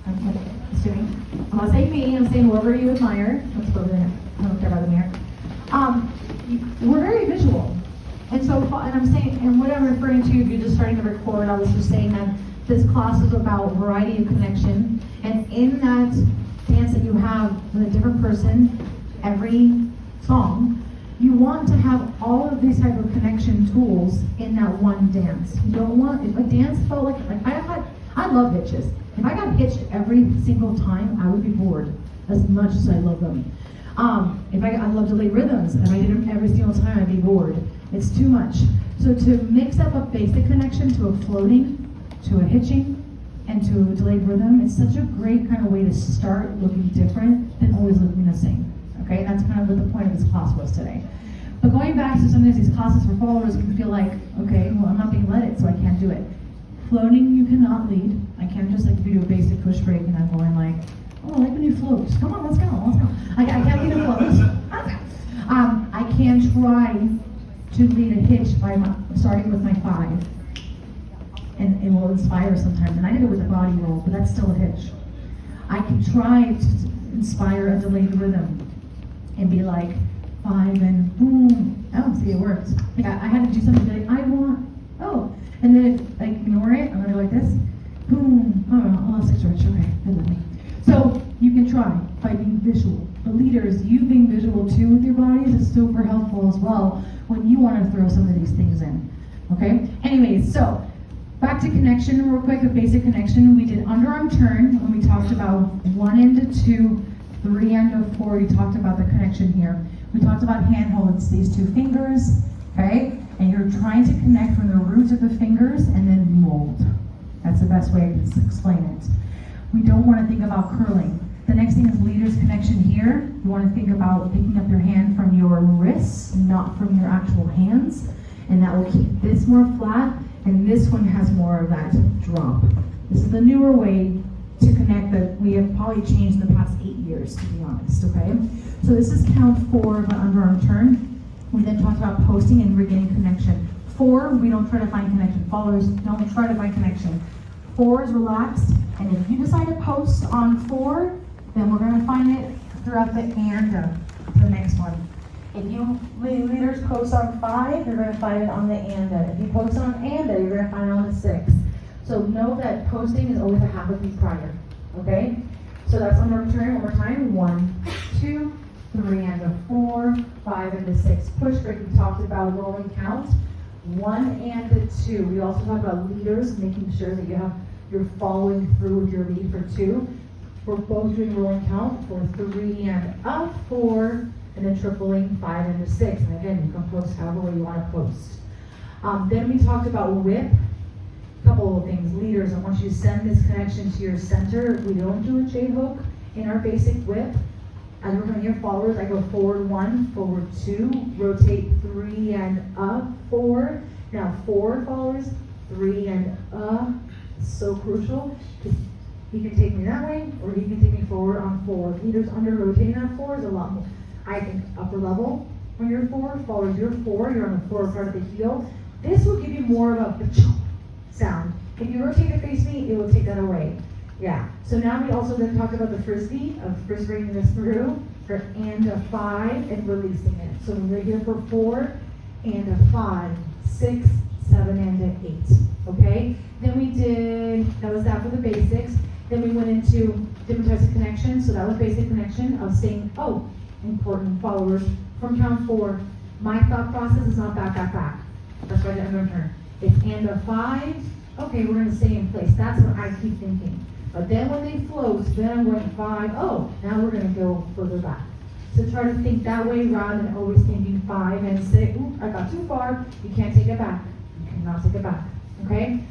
I'm assuming. I'm not saying me, I'm saying whoever you admire. Let's go over there. I don't care about the mirror. We're very visual. And so, and I'm saying, and what I'm referring to, if you're just starting to record, I was just saying that this class is about variety of connection. And in that dance that you have with a different person, every song, you want to have all of these type of connection tools in that one dance. You don't want, if a dance felt like I love hitches. If I got hitched every single time, I would be bored as much as I love them. I love delayed rhythms. If I did them every single time, I'd be bored. It's too much. So to mix up a basic connection to a floating, to a hitching, and to a delayed rhythm, it's such a great kind of way to start looking different than always looking the same. Okay, that's kind of what the point of this class was today. But going back to sometimes these classes for followers can feel like, okay, well, I'm not being led, so I can't do it. Floating, you cannot lead. I can't just like do a basic push break and I'm going like, oh, I like when you float. Come on, let's go. I can't lead a float. I can try to lead a hitch by starting with my 5. And it will inspire sometimes. And I did it with a body roll, but that's still a hitch. I can try to inspire a delayed rhythm and be like 5 and boom. Oh, see, it worked. Like I had to do something like I want, oh. And then if I ignore it, I'm gonna go like this. Boom. Oh, that's 6 rich. Okay, they let me. So you can try by being visual. But leaders, you being visual too with your bodies is super helpful as well when you want to throw some of these things in. Okay? Anyways, so back to connection real quick, a basic connection. We did underarm turn when we talked about 1 and a 2, 3 and a 4. We talked about the connection here. We talked about hand holds, these 2 fingers, okay? And you're trying to connect from the roots of the fingers and then mold. That's the best way I can explain it. We don't want to think about curling. The next thing is leader's connection here. You want to think about picking up your hand from your wrists, not from your actual hands. And that will keep this more flat, and this one has more of that drop. This is the newer way to connect that we have probably changed in the past 8 years, to be honest, okay? So this is count 4 of an underarm turn. We then talked about posting and regaining connection. 4, we don't try to find connection. Followers don't try to find connection. 4 is relaxed, and if you decide to post on 4, then we're going to find it throughout the the next one. If you leaders post on 5, you're going to find it on the anda. If you post on anda, you're going to find it on the 6. So know that posting is always a half a beat prior. Okay? So that's on our turn one more time. 1, 2, 3 and a 4, 5 and a 6. Push break, we talked about rolling count. 1 and a 2. We also talked about leaders, making sure that you're following through with your lead for 2. We're both doing rolling count for 3 and a 4, and then tripling 5 and a 6. And again, you can post however way you want to post. Then we talked about whip. A couple of things. Leaders, I want you to send this connection to your center. We don't do a J hook in our basic whip. As we're your followers, I go forward 1, forward 2, rotate 3 and up, 4. Now forward followers, 3 and up. So crucial. He can take me that way, or he can take me forward on 4. Leaders under rotating on 4 is a lot more, I think, upper level when you're 4. Followers, you're 4, you're on the forward part of the heel. This will give you more of a sound. If you rotate to face me, it will take that away. Yeah. So now we also then talked about the frisbee, of frisbeeing this through for and a 5 and releasing it. So when you're here for 4 and a 5, 6, 7 and an 8. Okay? Then we did, that was that for the basics. Then we went into different types of connections. So that was basic connection of saying, oh, important followers from count 4. My thought process is not back, back, back. That's why I'm going to turn. It's and a 5. Okay, we're going to stay in place. That's what I keep thinking. But then when they float, then I'm going 5. Oh, now we're going to go further back. So try to think that way rather than always thinking 5 and 6. Ooh, I got too far. You can't take it back. You cannot take it back. Okay?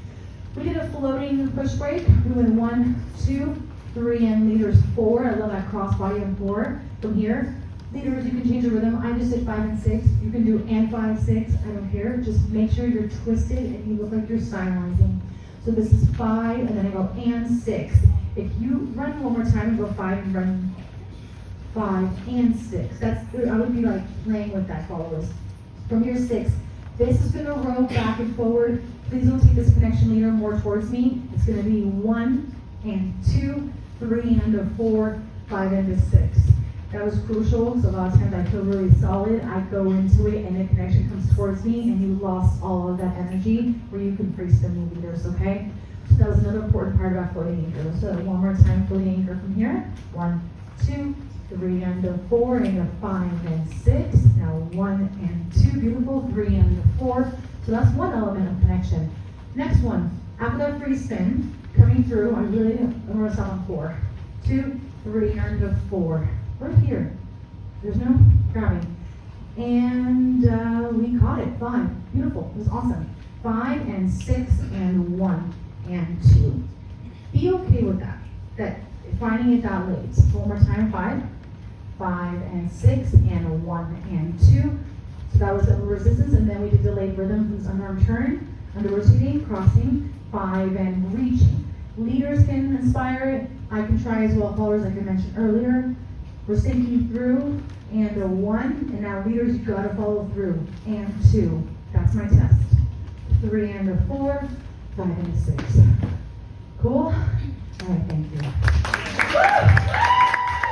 We did a floating push break. We went 1, 2, 3, and leaders 4. I love that cross body on 4. From here, leaders, you can change the rhythm. I just did 5 and 6. You can do and 5, 6. I don't care. Just make sure you're twisted and you look like you're stylizing. So this is 5, and then I go and 6. If you run one more time and go 5 and run 5 and 6, that's I would be like playing with that followers. From here 6. This is going to roll back and forward. Please don't take this connection leader more towards me. It's going to be 1 and 2, 3 and a 4, 5 and a 6. That was crucial, because a lot of times I feel really solid, I go into it and the connection comes towards me and you lost all of that energy where you can free spin the leaders, okay? So that was another important part about floating anchor. Let's do it one more time, floating anchor from here. 1, 2, 3 and a 4 and a 5 and 6. Now 1 and 2, beautiful, 3 and a 4. So that's one element of connection. Next one, after that free spin, coming through, I'm going to stop on 4. 2, 3 and a 4. Right here. There's no grabbing. And we caught it. 5. Beautiful. It was awesome. 5 and 6 and 1 and 2. Be okay with that. That finding it that late. One more time. 5. 5 and 6 and 1 and 2. So that was the resistance, and then we did delayed rhythms, unarmed turn, under rotating, crossing, 5 and reaching. Leaders can inspire it. I can try as well. Followers, like I mentioned earlier. We're sinking through, and a 1, and now leaders, you gotta follow through, and 2. That's my test. 3 and a 4, 5 and a 6. Cool?